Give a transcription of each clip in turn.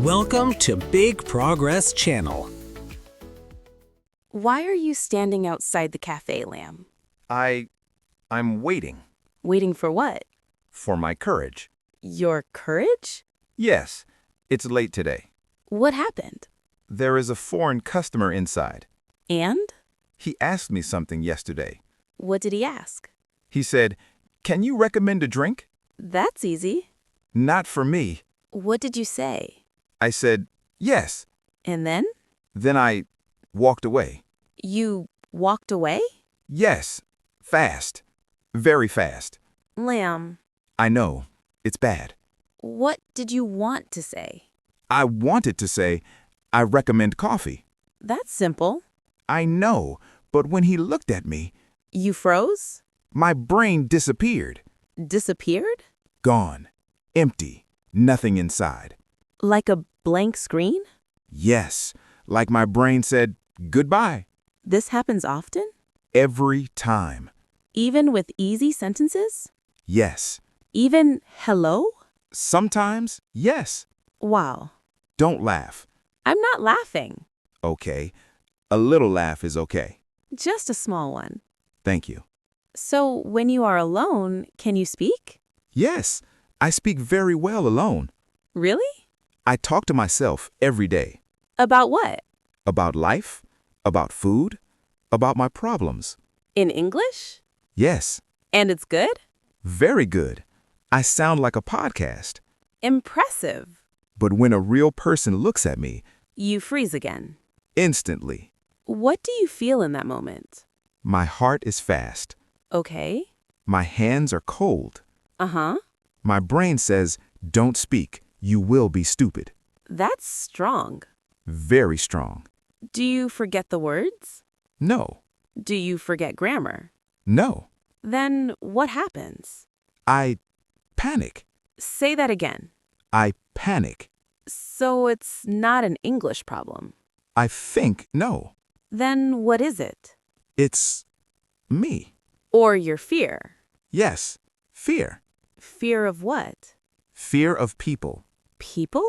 Welcome to Big Progress Channel. Why are you standing outside the cafe, Lam? I'm waiting Waiting for what? for my courage. Your courage? Yes, it's late today. What happened? There is a foreign customer inside. And? He asked me something yesterday. What did he ask? He said, "Can you recommend a drink?" That's easy. Not for me. What did you say? I said, "Yes." And then? Then I walked away. You walked away? Yes, fast. Very fast. Lam, I know, it's bad. what did you want to say? I wanted to say, "I recommend coffee." That's simple. I know, but when he looked at me, You froze? my brain disappeared. Disappeared? Gone. Empty. Nothing inside. Like a blank screen? Yes, like my brain said, goodbye. This happens often? Every time. Even with easy sentences? Yes. Even hello? Sometimes, yes. Wow. Don't laugh. I'm not laughing. Okay. A little laugh is okay. Just a small one. Thank you. So, when you are alone, can you speak? Yes, I speak very well alone. Really? I talk to myself every day. About what? About life, about food, about my problems. In English? Yes, And it's good? very good. I sound like a podcast. Impressive. But when a real person looks at me, You freeze again. instantly, What do you feel in that moment? my heart is fast. Okay. My hands are cold. Uh-huh. My brain says, don't speak. You will be stupid. That's strong. Very strong. Do you forget the words? No. Do you forget grammar? No. Then what happens? I panic. Say that again. I panic. So it's not an English problem. I think no. Then what is it? It's me. Or your fear? Yes. Fear. Fear of what? Fear of people. People?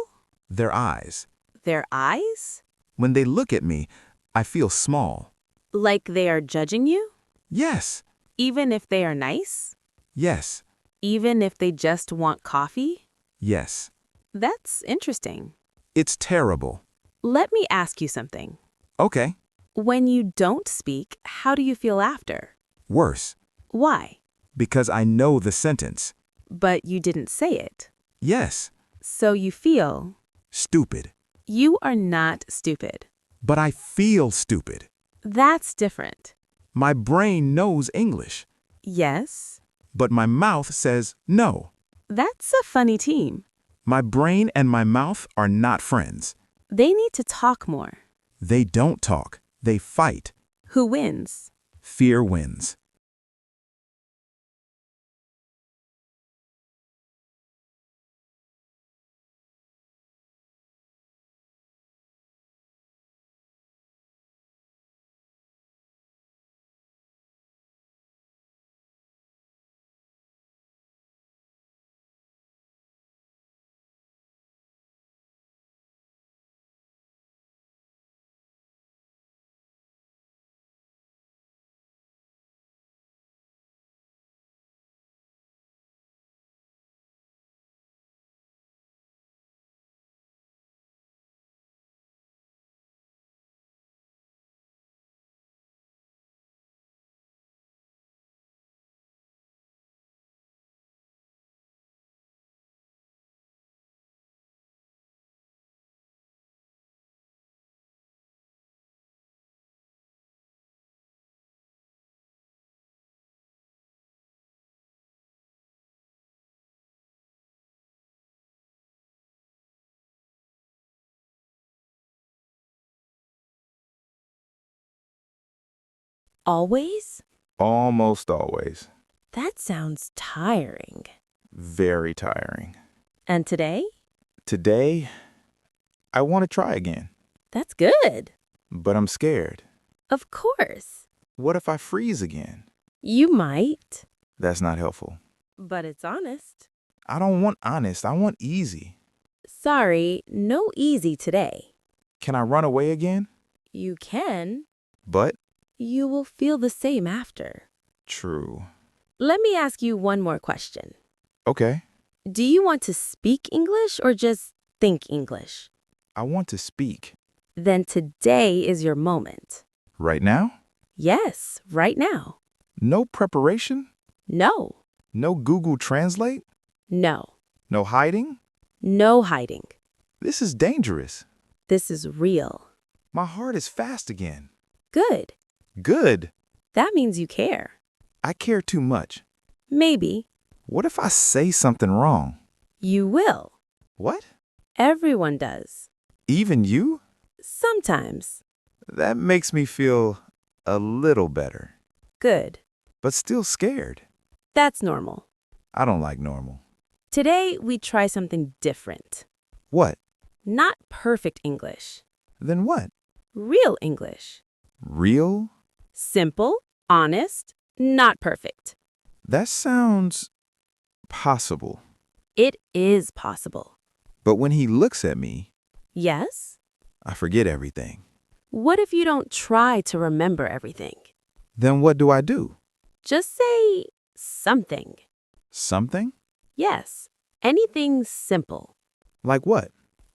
Their eyes. Their eyes? When they look at me, I feel small. Like they are judging you? Yes. Even if they are nice? Yes. Even if they just want coffee? Yes. That's interesting. It's terrible. Let me ask you something. Okay. When you don't speak, how do you feel after? Worse. Why? Because I know the sentence. But you didn't say it. Yes. So you feel. Stupid. You are not stupid. But I feel stupid. That's different. My brain knows English, Yes? but my mouth says no. That's a funny team. My brain and my mouth are not friends. They need to talk more. They don't talk. They fight. Who wins? Fear wins. Always? Almost always. That sounds tiring. Very tiring. And today? Today, I want to try again, That's good. but I'm scared. Of course. What if I freeze again? You might. That's not helpful. But it's honest. I don't want honest. I want easy. Sorry, no easy today. Can I run away again? You can. But You will feel the same after. true. Let me ask you one more question. Okay. Do you want to speak English or just think English? I want to speak. Then today is your moment. Right now? Yes, right now. No preparation? No, No Google Translate? no, No hiding? no hiding. This is dangerous. This is real. My heart is fast again. Good. Good. That means you care. I care too much. Maybe. What if I say something wrong? You will. What? Everyone does. Even you? Sometimes. That makes me feel a little better, Good. but still scared. That's normal. I don't like normal. Today, we try something different. What? Not perfect English. Then what? Real English. Real? Simple, honest, not perfect. That sounds possible. It is possible. But when he looks at me, Yes? I forget everything. What if you don't try to remember everything? Then what do I do? Just say something. Something? Yes, anything simple. Like what?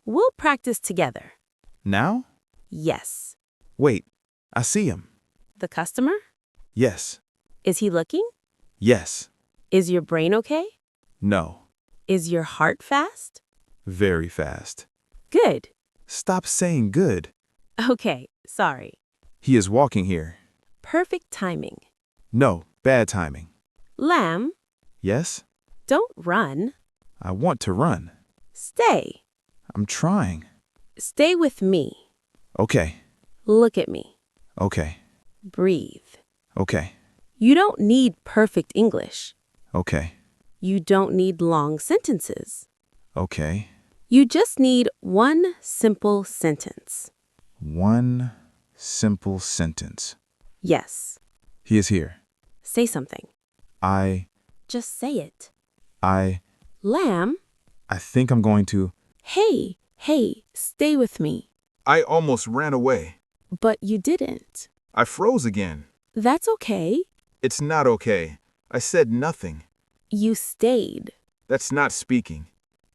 We'll practice together. Now? Yes. Wait, I see him. The customer? Yes. Is he looking? Yes. Is your brain okay? No. Is your heart fast? Very fast. Good. Stop saying good. Okay, sorry. He is walking here. Perfect timing. No, bad timing. Lamb, Yes? don't run. I want to run. Stay. I'm trying. Stay with me. Okay. Look at me. Okay. Breathe. Okay. You don't need perfect English. Okay. You don't need long sentences. Okay. You just need one simple sentence. One simple sentence. Yes. He is here. Say something. I Just say it. Lamb, I think I'm going to. hey, stay with me. I almost ran away. But you didn't. I froze again. That's okay. It's not okay. I said nothing. You stayed. That's not speaking.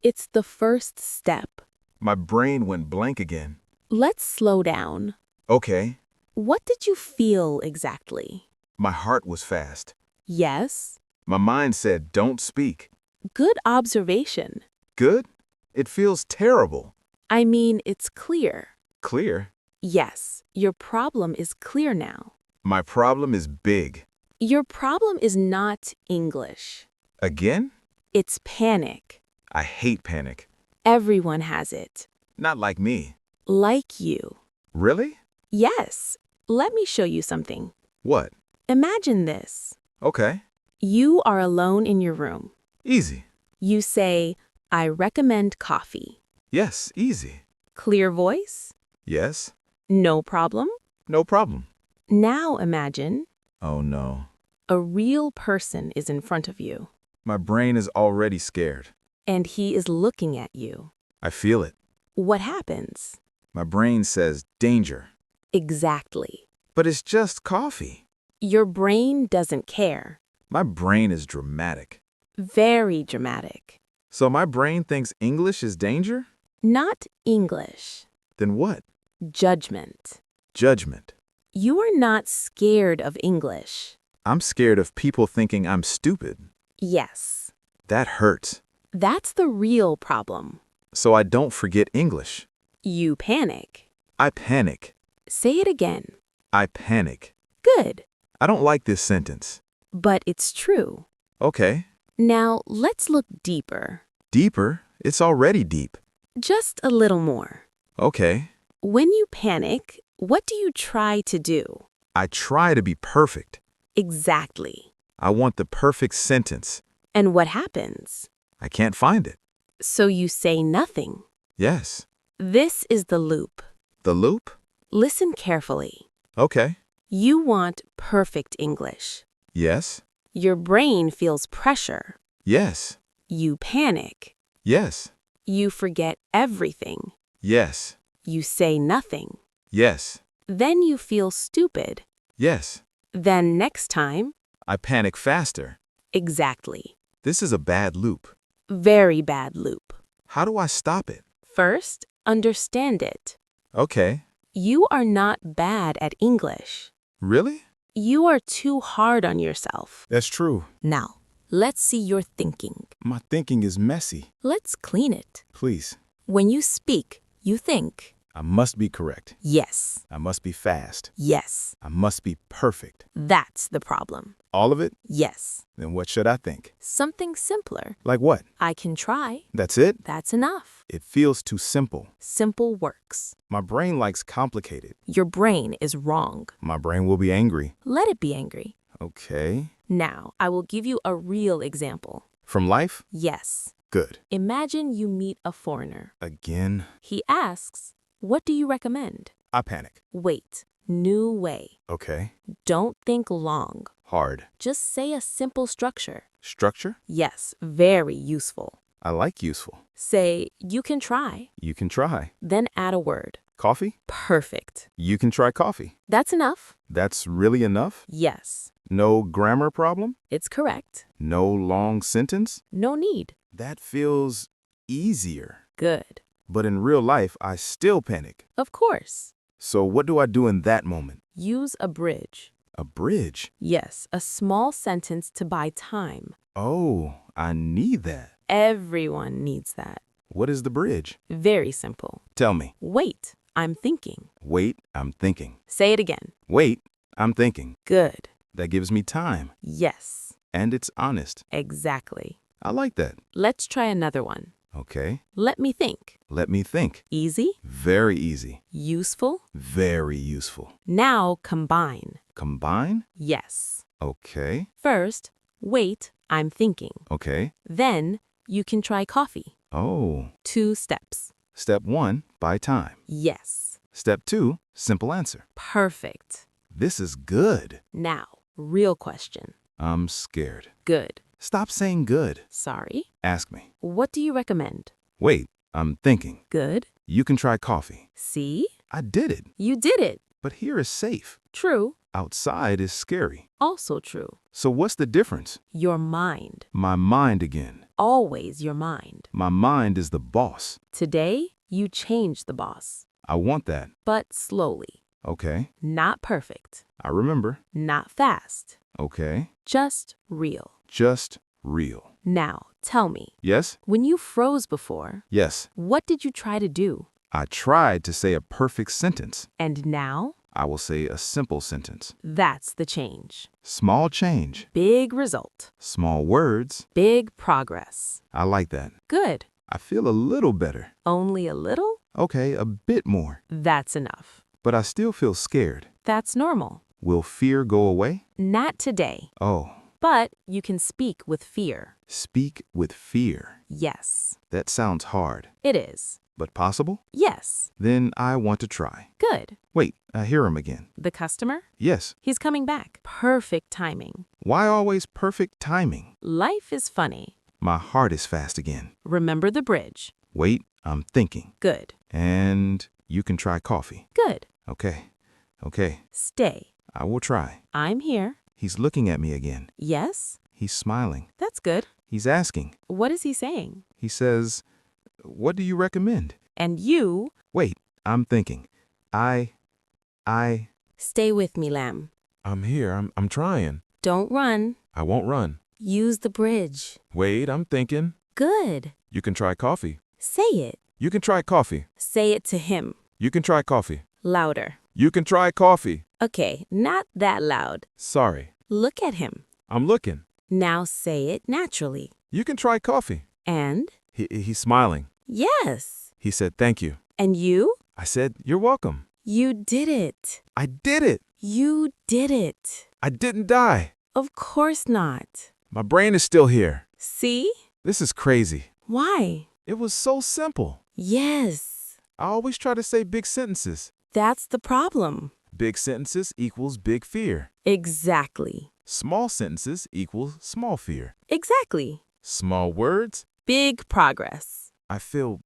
It's the first step. My brain went blank again. Let's slow down. Okay. What did you feel exactly? My heart was fast. Yes. My mind said, don't speak. Good observation. Good? It feels terrible. I mean, it's clear. Clear? Yes, your problem is clear now. My problem is big. Your problem is not English. Again? It's panic. I hate panic. Everyone has it. Not like me. Like you. Really? Yes. Let me show you something. What? Imagine this. Okay. You are alone in your room. Easy. You say, I recommend coffee. Yes, easy. Clear voice? Yes. No problem? No problem. Now imagine Oh no. a real person is in front of you, My brain is already scared. and he is looking at you. I feel it. What happens? My brain says danger. Exactly. But it's just coffee. Your brain doesn't care. My brain is dramatic. Very dramatic. So my brain thinks English is danger? Not English. Then what? Judgment. Judgment. You are not scared of English. I'm scared of people thinking I'm stupid. Yes. That hurts. That's the real problem. So I don't forget English. You panic. I panic. Say it again. I panic. Good. I don't like this sentence. But it's true. Okay. Now let's look deeper. Deeper? It's already deep. Just a little more. Okay. When you panic, what do you try to do? I try to be perfect. Exactly. I want the perfect sentence. And what happens? I can't find it. So you say nothing. Yes. This is the loop. The loop? Listen carefully. Okay. You want perfect English. Yes. Your brain feels pressure. Yes. You panic. Yes. You forget everything. Yes. You say nothing. Yes. Then you feel stupid. Yes. Then next time, I panic faster. exactly. This is a bad loop. Very bad loop. How do I stop it? First, understand it. Okay. You are not bad at English. Really? You are too hard on yourself. That's true. Now, let's see your thinking. My thinking is messy. Let's clean it. Please. When you speak, you think. I must be correct. Yes, I must be fast. yes. I must be perfect. That's the problem. All of it? Yes. Then what should I think? Something simpler. Like what? I can try. That's it? That's enough. It feels too simple. Simple works. My brain likes complicated. Your brain is wrong. My brain will be angry. Let it be angry. Okay. Now, I will give you a real example. From life? Yes. Good. Imagine you meet a foreigner. Again? He asks, "What do you recommend?" I panic. Wait. New way. Okay. Don't think long. Hard. Just say a simple structure. Structure? Yes, very useful. I like useful. Say, "You can try." You can try. Then add a word. Coffee? Perfect. You can try coffee. That's enough. That's really enough? Yes, No grammar problem? it's correct. No long sentence? No need. That feels easier. Good. But in real life, I still panic. Of course. So what do I do in that moment? Use a bridge. A bridge? Yes, a small sentence to buy time. Oh, I need that. Everyone needs that. What is the bridge? Very simple. Tell me. Wait, I'm thinking. Wait, I'm thinking. Say it again. Wait, I'm thinking. Good. That gives me time. Yes, And it's honest. exactly. I like that. Let's try another one. Okay. Let me think. Let me think. Easy, Very easy. useful. Very useful. Now combine. Combine? Yes. Okay. First, wait, I'm thinking. Okay. Then, you can try coffee. Oh. 2 steps. Step 1, buy time. Yes. Step 2, simple answer. Perfect. This is good. Now, real question. I'm scared. Good. Stop saying good. Sorry. Ask me. What do you recommend? Wait, I'm thinking. Good. You can try coffee. See? I did it. You did it. But here is safe. True. Outside is scary. Also true. So what's the difference? Your mind. My mind again. Always your mind. My mind is the boss. Today, you change the boss. I want that. But slowly. Okay. Not perfect. I remember. Not fast. Okay. Just real. Just real. Now, tell me, Yes? when you froze before, Yes. what did you try to do? I tried to say a perfect sentence. And now, I will say a simple sentence. that's the change. Small change. Big result. Small words. Big progress. I like that. Good. I feel a little better. Only a little? Okay, a bit more. That's enough. But I still feel scared. That's normal. Will fear go away? Not today. Oh, But you can speak with fear. speak with fear. Yes. That sounds hard. It is. But possible? Yes. Then I want to try. Good. Wait, I hear him again. The customer? Yes. He's coming back. Perfect timing. Why always perfect timing? Life is funny. My heart is fast again. Remember the bridge. Wait, I'm thinking. Good. And you can try coffee. Good. Okay. Okay. Stay. I will try. I'm here. He's looking at me again. Yes? He's smiling. That's good. He's asking. What is he saying? He says, "What do you recommend?" And you, Wait, I'm thinking. I... stay with me, Lam. I'm here. I'm trying. Don't run. I won't run. Use the bridge. Wait, I'm thinking. Good. You can try coffee. Say it. You can try coffee. Say it to him. You can try coffee. Louder. You can try coffee. Okay, not that loud. Sorry. Look at him. I'm looking. Now say it naturally. You can try coffee. And? He's smiling. Yes. He said, "Thank you." And you? I said, "You're welcome." You did it. I did it. You did it. I didn't die. Of course not. My brain is still here. See? This is crazy. Why? It was so simple. Yes. I always try to say big sentences. That's the problem. Big sentences equals big fear. Exactly. Small sentences equals small fear. Exactly. Small words. Big progress. I feel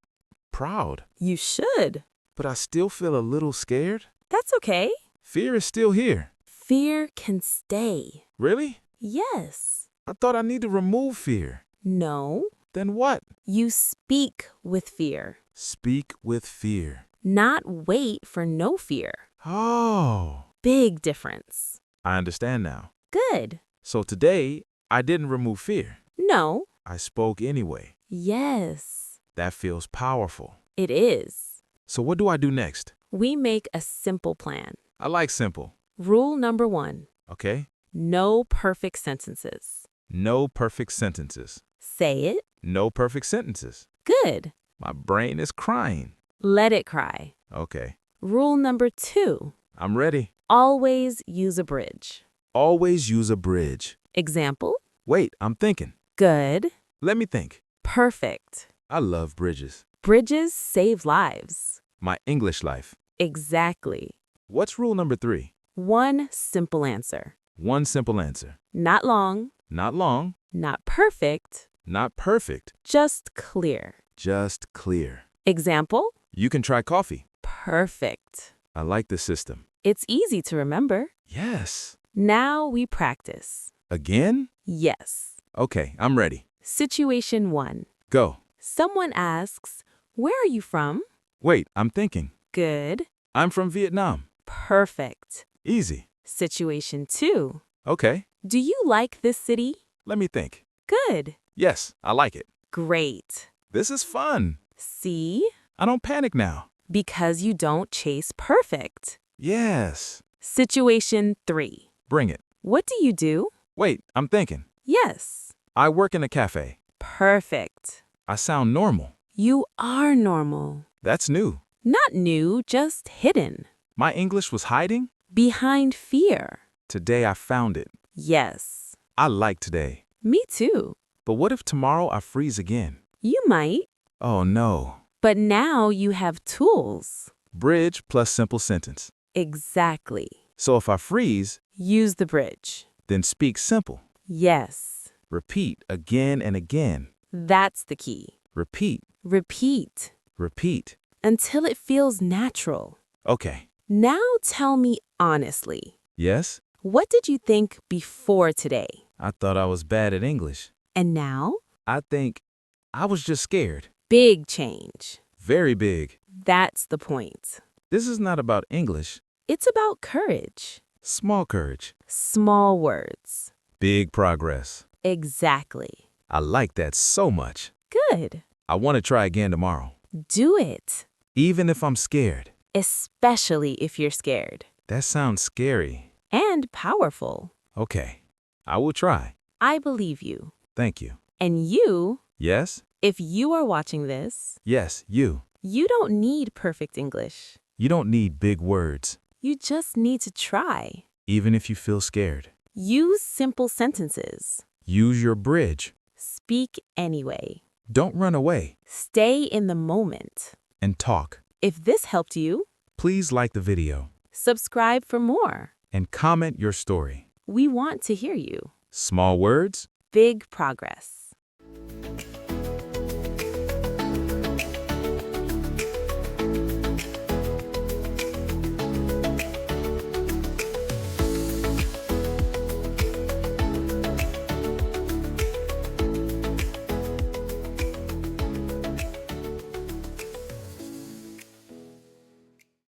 proud, You should. but I still feel a little scared. That's okay. Fear is still here. Fear can stay. Really? Yes. I thought I need to remove fear. No. Then what? You speak with fear, Speak with fear. not wait for no fear. Oh, Big difference. I understand now. Good. So today, I didn't remove fear. No. I spoke anyway. Yes. That feels powerful. It is. So what do I do next? We make a simple plan. I like simple. Rule number 1. Okay? No perfect sentences. No perfect sentences. Say it. No perfect sentences. Good. My brain is crying. Let it cry. Okay. Rule number 2. I'm ready. Always use a bridge. Always use a bridge. Example. Wait, I'm thinking. Good. Let me think. Perfect. I love bridges. Bridges save lives. My English life. Exactly. What's rule number 3? One simple answer. One simple answer. Not long, Not long, not perfect, not perfect, just clear. just clear. Example. You can try coffee. Perfect. I like the system. It's easy to remember. Yes. Now we practice. Again? Yes. Okay, I'm ready. Situation 1. Go. Someone asks, "Where are you from?" Wait, I'm thinking. Good. I'm from Vietnam. Perfect. Easy. Situation 2. Okay, Do you like this city? let me think. Good. Yes, I like it. Great. This is fun. See? I don't panic now. Because you don't chase perfect. Yes. Situation 3. Bring it. What do you do? Wait, I'm thinking. Yes. I work in a cafe. Perfect. I sound normal. You are normal. That's new. Not new, just hidden. My English was hiding. Behind fear. Today I found it. Yes. I like today. Me too. But what if tomorrow I freeze again? You might. Oh no. But now you have tools. Bridge plus simple sentence. Exactly. So if I freeze, Use the bridge. then speak simple. Yes. Repeat again and again. That's the key. Repeat, Repeat repeat. until it feels natural. Okay. Now tell me honestly, Yes? what did you think before today? I thought I was bad at English. And now? I think I was just scared. Big change. Very big. That's the point. This is not about English. It's about courage. Small courage. Small words. Big progress. Exactly. I like that so much. Good. I want to try again tomorrow. Do it. Even if I'm scared. Especially if you're scared. That sounds scary. And powerful. Okay. I will try. I believe you. Thank you. And you, Yes? if you are watching this, Yes, you. you don't need perfect English. You don't need big words, You just need to try. even if you feel scared. Use simple sentences. Use your bridge. Speak anyway. Don't run away. Stay in the moment. And talk. If this helped you, Please like the video subscribe for more. and comment your story. We want to hear you. Small words, Big progress.